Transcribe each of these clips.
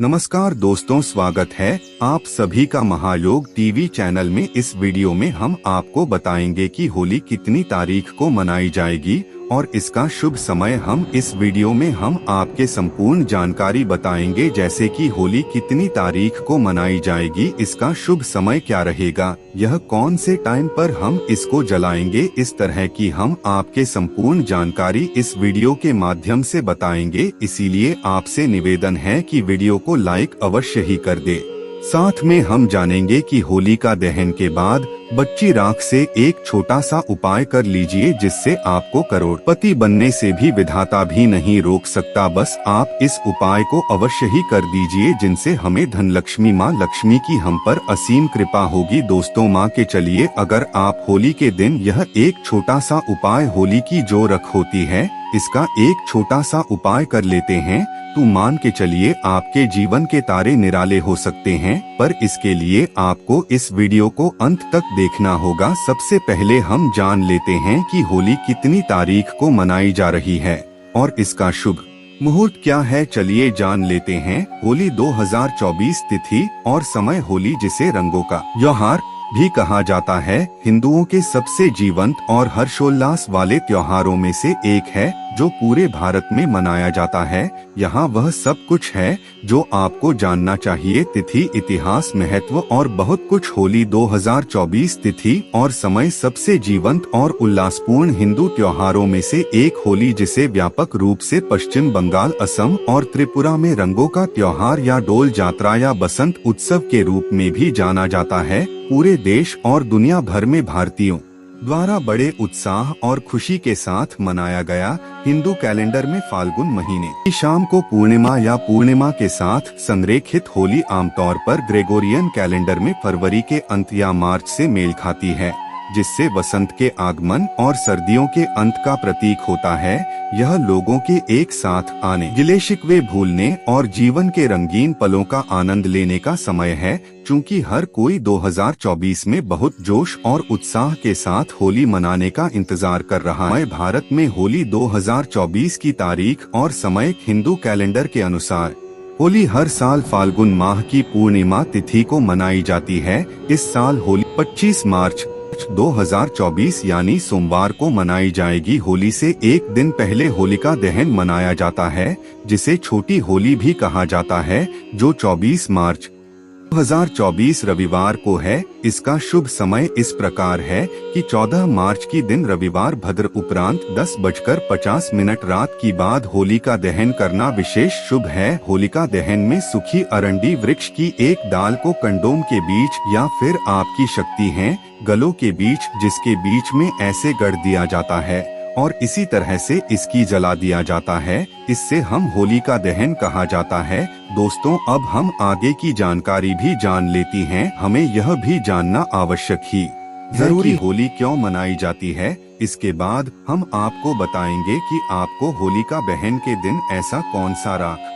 नमस्कार दोस्तों, स्वागत है आप सभी का महायोग टीवी चैनल में। इस वीडियो में हम आपको बताएंगे कि होली कितनी तारीख को मनाई जाएगी और इसका शुभ समय हम इस वीडियो में हम आपके संपूर्ण जानकारी बताएंगे, जैसे कि होली कितनी तारीख को मनाई जाएगी, इसका शुभ समय क्या रहेगा, यह कौन से टाइम पर हम इसको जलाएंगे। इस तरह की हम आपके संपूर्ण जानकारी इस वीडियो के माध्यम से बताएंगे। इसीलिए आपसे निवेदन है कि वीडियो को लाइक अवश्य ही कर दे। साथ में हम जानेंगे कि होलिका दहन के बाद बच्ची राख से एक छोटा सा उपाय कर लीजिए, जिससे आपको करोड़पति बनने से भी विधाता भी नहीं रोक सकता। बस आप इस उपाय को अवश्य ही कर दीजिए, जिनसे हमें धन लक्ष्मी माँ लक्ष्मी की हम पर असीम कृपा होगी। दोस्तों, माँ के चलिए, अगर आप होली के दिन यह एक छोटा सा उपाय होली की जो रख होती है इसका एक छोटा सा उपाय कर लेते हैं तो मान के चलिए आपके जीवन के तारे निराले हो सकते हैं। पर इसके लिए आपको इस वीडियो को अंत तक देखना होगा। सबसे पहले हम जान लेते हैं कि होली कितनी तारीख को मनाई जा रही है और इसका शुभ मुहूर्त क्या है। चलिए जान लेते हैं। होली 2024 तिथि और समय। होली, जिसे रंगों का त्योहार भी कहा जाता है, हिंदुओं के सबसे जीवंत और हर्षोल्लास वाले त्योहारों में से एक है, जो पूरे भारत में मनाया जाता है। यहाँ वह सब कुछ है जो आपको जानना चाहिए। तिथि, इतिहास, महत्व और बहुत कुछ। होली 2024 तिथि और समय। सबसे जीवंत और उल्लासपूर्ण हिंदू त्योहारों में से एक होली, जिसे व्यापक रूप से पश्चिम बंगाल, असम और त्रिपुरा में रंगों का त्योहार या डोल जात्रा या बसंत उत्सव के रूप में भी जाना जाता है, पूरे देश और दुनिया भर में भारतीयों द्वारा बड़े उत्साह और खुशी के साथ मनाया गया। हिंदू कैलेंडर में फाल्गुन महीने की शाम को पूर्णिमा या पूर्णिमा के साथ संरेखित होली आमतौर पर ग्रेगोरियन कैलेंडर में फरवरी के अंत या मार्च से मेल खाती है, जिससे वसंत के आगमन और सर्दियों के अंत का प्रतीक होता है। यह लोगों के एक साथ आने, गिले शिकवे भूलने और जीवन के रंगीन पलों का आनंद लेने का समय है। चूँकि हर कोई 2024 में बहुत जोश और उत्साह के साथ होली मनाने का इंतजार कर रहा है। भारत में होली 2024 की तारीख और समय हिंदू कैलेंडर के अनुसार होली हर साल फाल्गुन माह की पूर्णिमा तिथि को मनाई जाती है। इस साल होली 25 मार्च 2024 यानी सोमवार को मनाई जाएगी। होली से एक दिन पहले होलिका दहन मनाया जाता है, जिसे छोटी होली भी कहा जाता है, जो 24 मार्च 2024 रविवार को है। इसका शुभ समय इस प्रकार है कि 14 मार्च की दिन रविवार भद्र उपरांत 10:50 रात की बाद होलिका दहन करना विशेष शुभ है। होलिका दहन में सूखी अरंडी वृक्ष की एक डाल को कंडोम के बीच या फिर आपकी शक्ति है गलों के बीच, जिसके बीच में ऐसे गढ़ दिया जाता है और इसी तरह से इसकी जला दिया जाता है। इससे हम होलिका दहन कहा जाता है। दोस्तों, अब हम आगे की जानकारी भी जान लेती हैं। हमें यह भी जानना आवश्यक ही जरूरी होली क्यों मनाई जाती है। इसके बाद हम आपको बताएंगे कि आपको होलिका दहन के दिन ऐसा कौन सा राख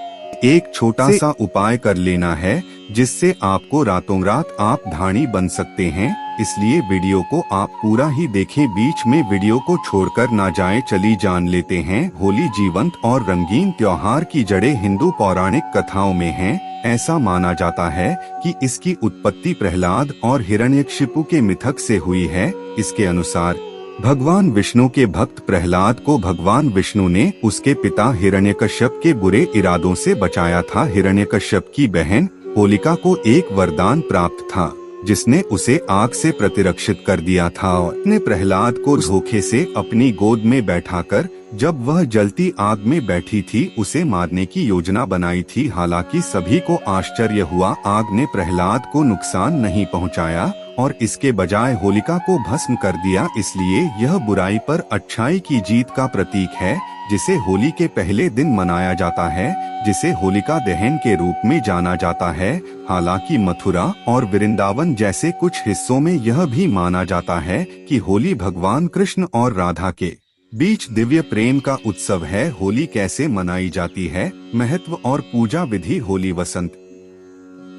एक छोटा सा उपाय कर लेना है, जिससे आपको रातों रात आप धानी बन सकते हैं। इसलिए वीडियो को आप पूरा ही देखें, बीच में वीडियो को छोड़कर ना जाएं। चलिए जान लेते हैं। होली जीवंत और रंगीन त्योहार की जड़ें हिंदू पौराणिक कथाओं में हैं। ऐसा माना जाता है कि इसकी उत्पत्ति प्रहलाद और हिरण्यकशिपु के मिथक से हुई है। इसके अनुसार भगवान विष्णु के भक्त प्रहलाद को भगवान विष्णु ने उसके पिता हिरण्यकश्यप के बुरे इरादों से बचाया था। हिरण्यकश्यप की बहन होलिका को एक वरदान प्राप्त था, जिसने उसे आग से प्रतिरक्षित कर दिया था और ने प्रहलाद को धोखे से अपनी गोद में बैठाकर जब वह जलती आग में बैठी थी उसे मारने की योजना बनाई थी। हालांकि सभी को आश्चर्य हुआ, आग ने प्रहलाद को नुकसान नहीं पहुंचाया और इसके बजाय होलिका को भस्म कर दिया। इसलिए यह बुराई पर अच्छाई की जीत का प्रतीक है, जिसे होली के पहले दिन मनाया जाता है, जिसे होलिका दहन के रूप में जाना जाता है। हालांकि मथुरा और वृंदावन जैसे कुछ हिस्सों में यह भी माना जाता है कि होली भगवान कृष्ण और राधा के बीच दिव्य प्रेम का उत्सव है। होली कैसे मनाई जाती है, महत्व और पूजा विधि। होली वसंत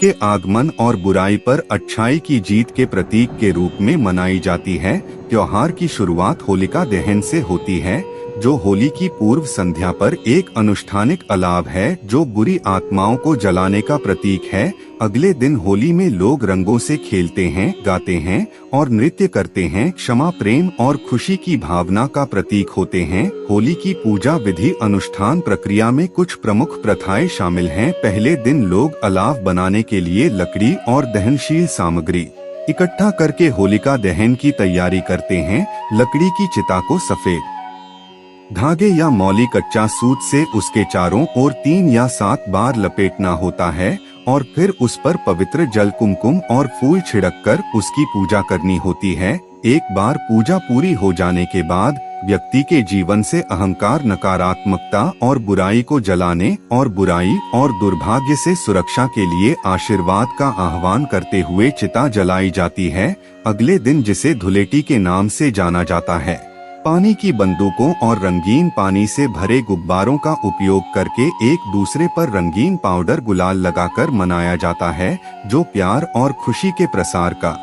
के आगमन और बुराई पर अच्छाई की जीत के प्रतीक के रूप में मनाई जाती है। त्योहार की शुरुआत होलिका दहन से होती है। जो होली की पूर्व संध्या पर एक अनुष्ठानिक अलाव है जो बुरी आत्माओं को जलाने का प्रतीक है। अगले दिन होली में लोग रंगों से खेलते हैं, गाते हैं और नृत्य करते हैं। क्षमा, प्रेम और खुशी की भावना का प्रतीक होते हैं। होली की पूजा विधि अनुष्ठान प्रक्रिया में कुछ प्रमुख प्रथाएं शामिल हैं। पहले दिन लोग अलाव बनाने के लिए लकड़ी और दहनशील सामग्री इकट्ठा करके होलिका दहन की तैयारी करते हैं। लकड़ी की चिता को सफेद धागे या मौली कच्चा सूत से उसके चारों ओर 3 या 7 बार लपेटना होता है और फिर उस पर पवित्र जल, कुमकुम और फूल छिड़ककर उसकी पूजा करनी होती है। एक बार पूजा पूरी हो जाने के बाद व्यक्ति के जीवन से अहंकार, नकारात्मकता और बुराई को जलाने और बुराई और दुर्भाग्य से सुरक्षा के लिए आशीर्वाद का आह्वान करते हुए चिता जलाई जाती है। अगले दिन, जिसे धुलेटी के नाम से जाना जाता है, पानी की बंदूकों और रंगीन पानी से भरे गुब्बारों का उपयोग करके एक दूसरे पर रंगीन पाउडर, गुलाल लगाकर मनाया जाता है, जो प्यार और खुशी के प्रसार का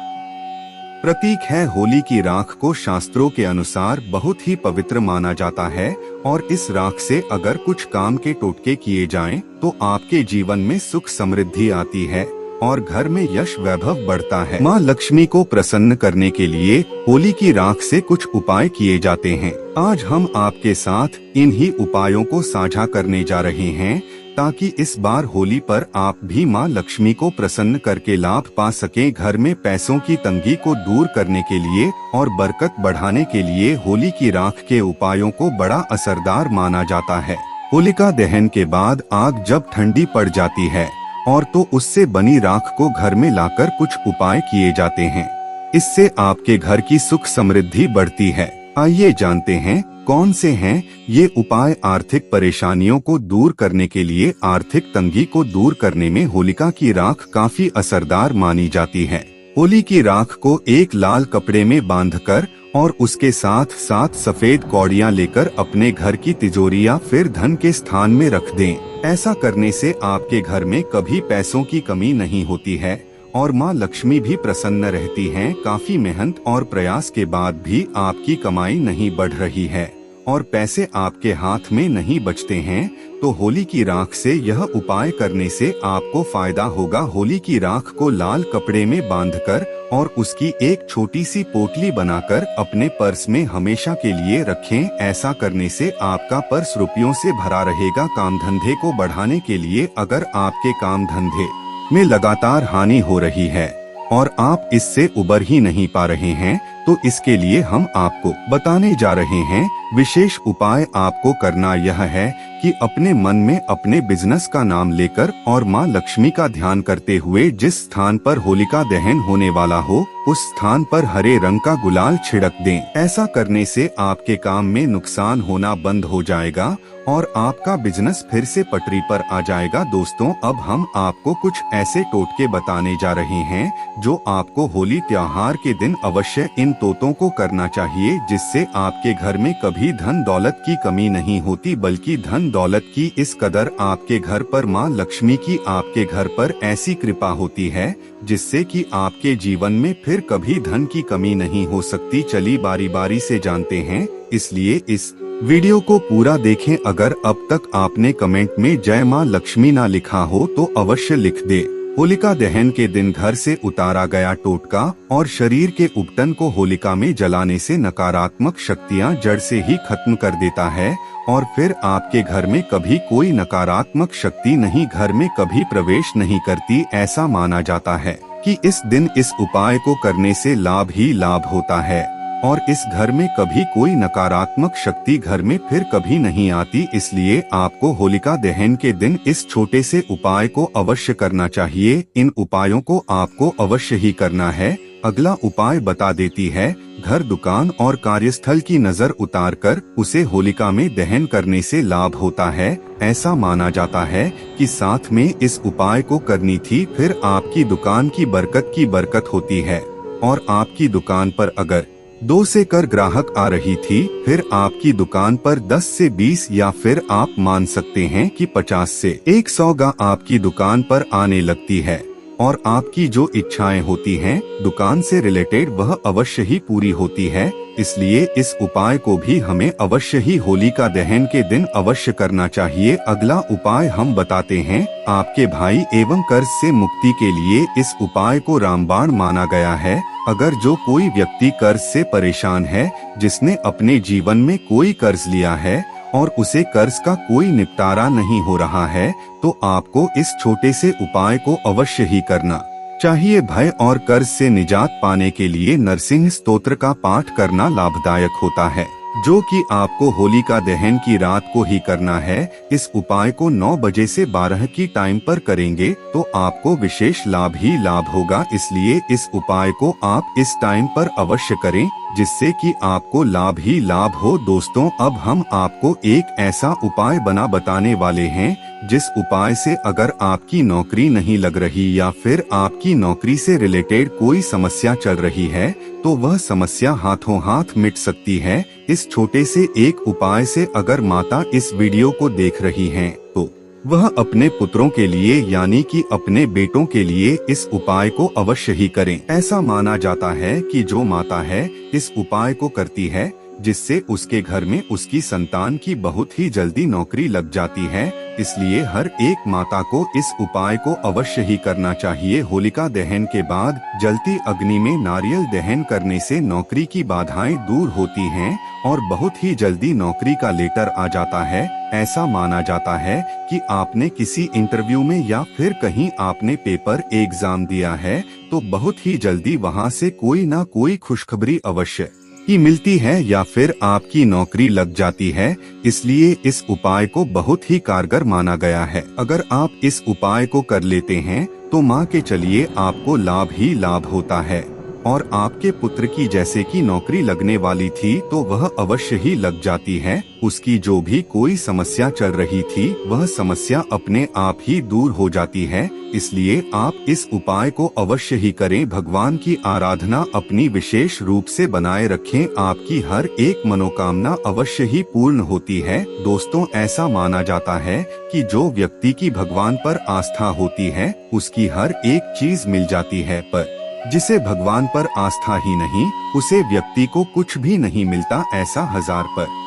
प्रतीक है। होली की राख को शास्त्रों के अनुसार बहुत ही पवित्र माना जाता है और इस राख से अगर कुछ काम के टोटके किए जाएं, तो आपके जीवन में सुख समृद्धि आती है और घर में यश वैभव बढ़ता है। माँ लक्ष्मी को प्रसन्न करने के लिए होली की राख से कुछ उपाय किए जाते हैं। आज हम आपके साथ इन्हीं उपायों को साझा करने जा रहे हैं ताकि इस बार होली पर आप भी माँ लक्ष्मी को प्रसन्न करके लाभ पा सकें। घर में पैसों की तंगी को दूर करने के लिए और बरकत बढ़ाने के लिए होली की राख के उपायों को बड़ा असरदार माना जाता है। होलिका दहन के बाद आग जब ठंडी पड़ जाती है और तो उससे बनी राख को घर में लाकर कुछ उपाय किए जाते हैं। इससे आपके घर की सुख समृद्धि बढ़ती है। आइए जानते हैं कौन से हैं ये उपाय। आर्थिक परेशानियों को दूर करने के लिए आर्थिक तंगी को दूर करने में होलिका की राख काफी असरदार मानी जाती है। होली की राख को एक लाल कपड़े में बांधकर और उसके साथ 7 सफेद कौड़ियाँ लेकर अपने घर की तिजोरी या फिर धन के स्थान में रख दें। ऐसा करने से आपके घर में कभी पैसों की कमी नहीं होती है और माँ लक्ष्मी भी प्रसन्न रहती हैं। काफी मेहनत और प्रयास के बाद भी आपकी कमाई नहीं बढ़ रही है और पैसे आपके हाथ में नहीं बचते हैं, तो होली की राख से यह उपाय करने से आपको फायदा होगा। होली की राख को लाल कपड़े में बांधकर और उसकी एक छोटी सी पोटली बनाकर अपने पर्स में हमेशा के लिए रखें। ऐसा करने से आपका पर्स रुपयों से भरा रहेगा। काम धंधे को बढ़ाने के लिए अगर आपके काम धंधे में लगातार हानि हो रही है और आप इससे उबर ही नहीं पा रहे हैं, तो इसके लिए हम आपको बताने जा रहे हैं विशेष उपाय। आपको करना यह है कि अपने मन में अपने बिजनेस का नाम लेकर और माँ लक्ष्मी का ध्यान करते हुए जिस स्थान पर होलिका दहन होने वाला हो उस स्थान पर हरे रंग का गुलाल छिड़क दें। ऐसा करने से आपके काम में नुकसान होना बंद हो जाएगा और आपका बिजनेस फिर से पटरी पर आ जाएगा। दोस्तों, अब हम आपको कुछ ऐसे टोटके बताने जा रहे हैं जो आपको होली त्योहार के दिन अवश्य इन तोतों को करना चाहिए, जिससे आपके घर में कभी धन दौलत की कमी नहीं होती, बल्कि धन दौलत की इस कदर आपके घर पर माँ लक्ष्मी की आपके घर पर ऐसी कृपा होती है जिससे कि आपके जीवन में फिर कभी धन की कमी नहीं हो सकती। चलिए बारी बारी से जानते हैं, इसलिए इस वीडियो को पूरा देखें। अगर अब तक आपने कमेंट में जय माँ लक्ष्मी ना लिखा हो तो अवश्य लिख दे। होलिका दहन के दिन घर से उतारा गया टोटका और शरीर के उपटन को होलिका में जलाने से नकारात्मक शक्तियां जड़ से ही खत्म कर देता है और फिर आपके घर में कभी कोई नकारात्मक शक्ति नहीं घर में कभी प्रवेश नहीं करती। ऐसा माना जाता है कि इस दिन इस उपाय को करने से लाभ ही लाभ होता है और इस घर में कभी कोई नकारात्मक शक्ति घर में फिर कभी नहीं आती। इसलिए आपको होलिका दहन के दिन इस छोटे से उपाय को अवश्य करना चाहिए। इन उपायों को आपको अवश्य ही करना है। अगला उपाय बता देती है, घर, दुकान और कार्यस्थल की नजर उतारकर उसे होलिका में दहन करने से लाभ होता है। ऐसा माना जाता है कि साथ में इस उपाय को करनी थी फिर आपकी दुकान की बरकत होती है और आपकी दुकान पर अगर 2 से कर ग्राहक आ रही थी फिर आपकी दुकान पर 10 से 20 या फिर आप मान सकते हैं कि 50 से 100 आपकी दुकान पर आने लगती है। और आपकी जो इच्छाएं होती हैं दुकान से रिलेटेड वह अवश्य ही पूरी होती है। इसलिए इस उपाय को भी हमें अवश्य ही होलिका दहन के दिन अवश्य करना चाहिए। अगला उपाय हम बताते हैं आपके भाई एवं कर्ज से मुक्ति के लिए इस उपाय को रामबाण माना गया है। अगर जो कोई व्यक्ति कर्ज से परेशान है, जिसने अपने जीवन में कोई कर्ज लिया है और उसे कर्ज का कोई निपटारा नहीं हो रहा है, तो आपको इस छोटे से उपाय को अवश्य ही करना चाहिए। भय और कर्ज से निजात पाने के लिए नरसिंह स्तोत्र का पाठ करना लाभदायक होता है, जो कि आपको होलिका दहन की रात को ही करना है। इस उपाय को 9 बजे से 12 की टाइम पर करेंगे तो आपको विशेष लाभ ही लाभ होगा। इसलिए इस उपाय को आप इस टाइम पर अवश्य करें, जिससे कि आपको लाभ ही लाभ हो। दोस्तों, अब हम आपको एक ऐसा उपाय बताने वाले हैं, जिस उपाय से अगर आपकी नौकरी नहीं लग रही या फिर आपकी नौकरी से रिलेटेड कोई समस्या चल रही है, तो वह समस्या हाथों हाथ मिट सकती है। इस छोटे से एक उपाय से अगर माता इस वीडियो को देख रही हैं, तो वह अपने पुत्रों के लिए यानी कि अपने बेटों के लिए इस उपाय को अवश्य ही करें। ऐसा माना जाता है कि जो माता है इस उपाय को करती है, जिससे उसके घर में उसकी संतान की बहुत ही जल्दी नौकरी लग जाती है। इसलिए हर एक माता को इस उपाय को अवश्य ही करना चाहिए। होलिका दहन के बाद जलती अग्नि में नारियल दहन करने से नौकरी की बाधाएं दूर होती हैं और बहुत ही जल्दी नौकरी का लेटर आ जाता है। ऐसा माना जाता है कि आपने किसी इंटरव्यू में या फिर कहीं आपने पेपर एग्जाम दिया है, तो बहुत ही जल्दी वहां से कोई ना कोई खुशखबरी अवश्य ही मिलती है या फिर आपकी नौकरी लग जाती है। इसलिए इस उपाय को बहुत ही कारगर माना गया है। अगर आप इस उपाय को कर लेते हैं तो मान के चलिए आपको लाभ ही लाभ होता है और आपके पुत्र की जैसे कि नौकरी लगने वाली थी तो वह अवश्य ही लग जाती है। उसकी जो भी कोई समस्या चल रही थी वह समस्या अपने आप ही दूर हो जाती है। इसलिए आप इस उपाय को अवश्य ही करें। भगवान की आराधना अपनी विशेष रूप से बनाए रखें, आपकी हर एक मनोकामना अवश्य ही पूर्ण होती है। दोस्तों, ऐसा माना जाता है कि जो व्यक्ति की भगवान पर आस्था होती है उसकी हर एक चीज मिल जाती है, पर जिसे भगवान पर आस्था ही नहीं, उसे व्यक्ति को कुछ भी नहीं मिलता। ऐसा 1000%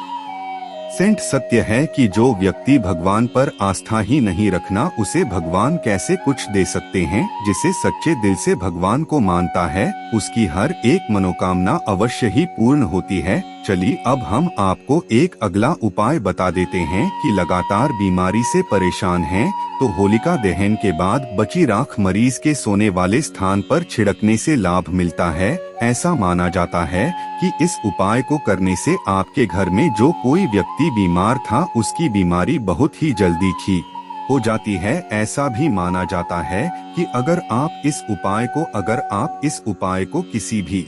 सत्य है कि जो व्यक्ति भगवान पर आस्था ही नहीं रखना, उसे भगवान कैसे कुछ दे सकते हैं। जिसे सच्चे दिल से भगवान को मानता है उसकी हर एक मनोकामना अवश्य ही पूर्ण होती है। चलिए अब हम आपको एक अगला उपाय बता देते हैं कि लगातार बीमारी से परेशान हैं, तो होलिका दहन के बाद बची राख मरीज के सोने वाले स्थान पर छिड़कने से लाभ मिलता है। ऐसा माना जाता है कि इस उपाय को करने से आपके घर में जो कोई व्यक्ति बीमार था उसकी बीमारी बहुत ही जल्दी ठीक हो जाती है। ऐसा भी माना जाता है कि अगर आप इस उपाय को किसी भी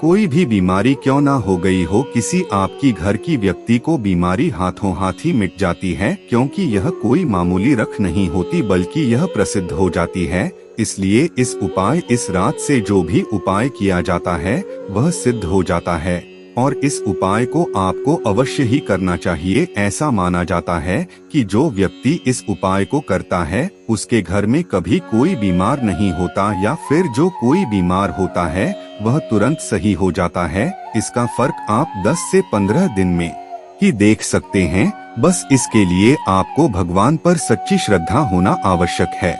कोई भी बीमारी क्यों ना हो गई हो, किसी आपकी घर की व्यक्ति को बीमारी हाथों हाथ ही मिट जाती है, क्योंकि यह कोई मामूली रख नहीं होती बल्कि यह प्रसिद्ध हो जाती है। इसलिए इस रात से जो भी उपाय किया जाता है वह सिद्ध हो जाता है और इस उपाय को आपको अवश्य ही करना चाहिए। ऐसा माना जाता है कि जो व्यक्ति इस उपाय को करता है उसके घर में कभी कोई बीमार नहीं होता या फिर जो कोई बीमार होता है वह तुरंत सही हो जाता है। इसका फर्क आप 10 से 15 दिन में ही देख सकते हैं। बस इसके लिए आपको भगवान पर सच्ची श्रद्धा होना आवश्यक है।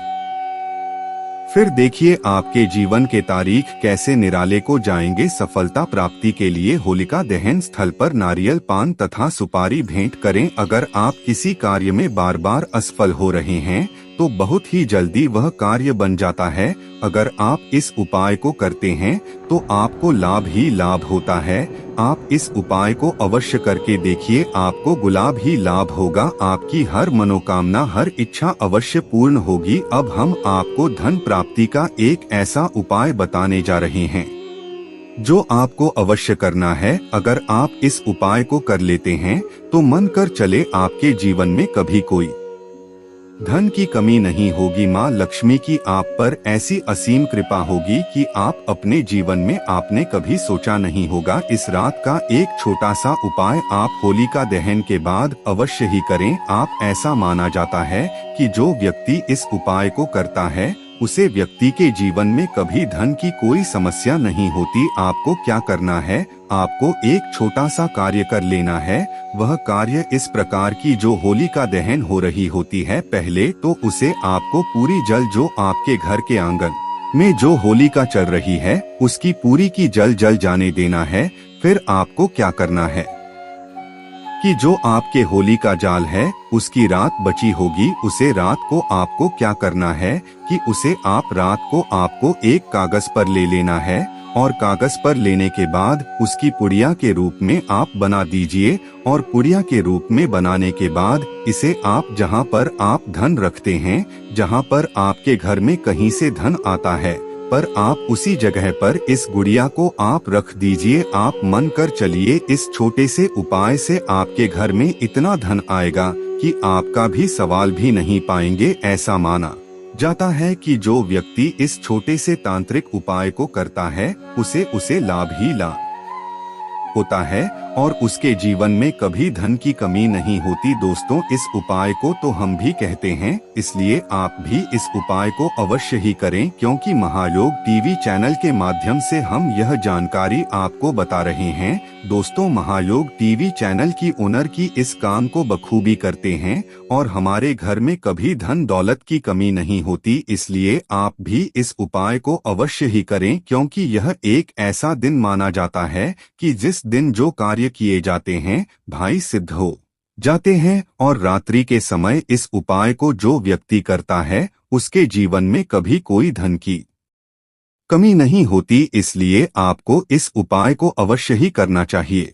फिर देखिए आपके जीवन के तारीख कैसे निराले को जाएंगे। सफलता प्राप्ति के लिए होलिका दहन स्थल पर नारियल, पान तथा सुपारी भेंट करें। अगर आप किसी कार्य में बार बार असफल हो रहे हैं तो बहुत ही जल्दी वह कार्य बन जाता है। अगर आप इस उपाय को करते हैं तो आपको लाभ ही लाभ होता है। आप इस उपाय को अवश्य करके देखिए, आपको गुलाब ही लाभ होगा। आपकी हर मनोकामना, हर इच्छा अवश्य पूर्ण होगी। अब हम आपको धन प्राप्ति का एक ऐसा उपाय बताने जा रहे हैं जो आपको अवश्य करना है। अगर आप इस उपाय को कर लेते हैं तो मन कर चले आपके जीवन में कभी कोई धन की कमी नहीं होगी। माँ लक्ष्मी की आप पर ऐसी असीम कृपा होगी कि आप अपने जीवन में आपने कभी सोचा नहीं होगा। इस रात का एक छोटा सा उपाय आप होलिका दहन के बाद अवश्य ही करें। ऐसा माना जाता है कि जो व्यक्ति इस उपाय को करता है उसे व्यक्ति के जीवन में कभी धन की कोई समस्या नहीं होती। आपको क्या करना है, आपको एक छोटा सा कार्य कर लेना है। वह कार्य इस प्रकार की, जो होलिका दहन हो रही होती है, पहले तो उसे आपको पूरी जल, जो आपके घर के आंगन में जो होलिका चल रही है, उसकी पूरी की जल जल जाने देना है। फिर आपको क्या करना है कि जो आपके होली का जाल है, उसकी रात बची होगी, उसे रात को आपको क्या करना है कि उसे आप रात को आपको एक कागज पर ले लेना है, और कागज पर लेने के बाद उसकी पुड़िया के रूप में आप बना दीजिए। और पुड़िया के रूप में बनाने के बाद इसे आप जहाँ पर आप धन रखते हैं, जहाँ पर आपके घर में कहीं से धन आता है, पर आप उसी जगह पर इस गुड़िया को आप रख दीजिए। आप मन कर चलिए, इस छोटे से उपाय से आपके घर में इतना धन आएगा कि आपका भी सवाल भी नहीं पाएंगे। ऐसा माना जाता है कि जो व्यक्ति इस छोटे से तांत्रिक उपाय को करता है, उसे लाभ ही लाभ होता है और उसके जीवन में कभी धन की कमी नहीं होती। दोस्तों, इस उपाय को तो हम भी कहते हैं, इसलिए आप भी इस उपाय को अवश्य ही करें, क्योंकि महायोग टीवी चैनल के माध्यम से हम यह जानकारी आपको बता रहे हैं। दोस्तों, महायोग टीवी चैनल की ओनर की इस काम को बखूबी करते हैं और हमारे घर में कभी धन दौलत की कमी नहीं होती। इसलिए आप भी इस उपाय को अवश्य ही करें, क्योंकि यह एक ऐसा दिन माना जाता है कि जिस दिन जो कार्य किए जाते हैं, भाई सिद्ध हो जाते हैं। और रात्रि के समय इस उपाय को जो व्यक्ति करता है, उसके जीवन में कभी कोई धन की कमी नहीं होती। इसलिए आपको इस उपाय को अवश्य ही करना चाहिए।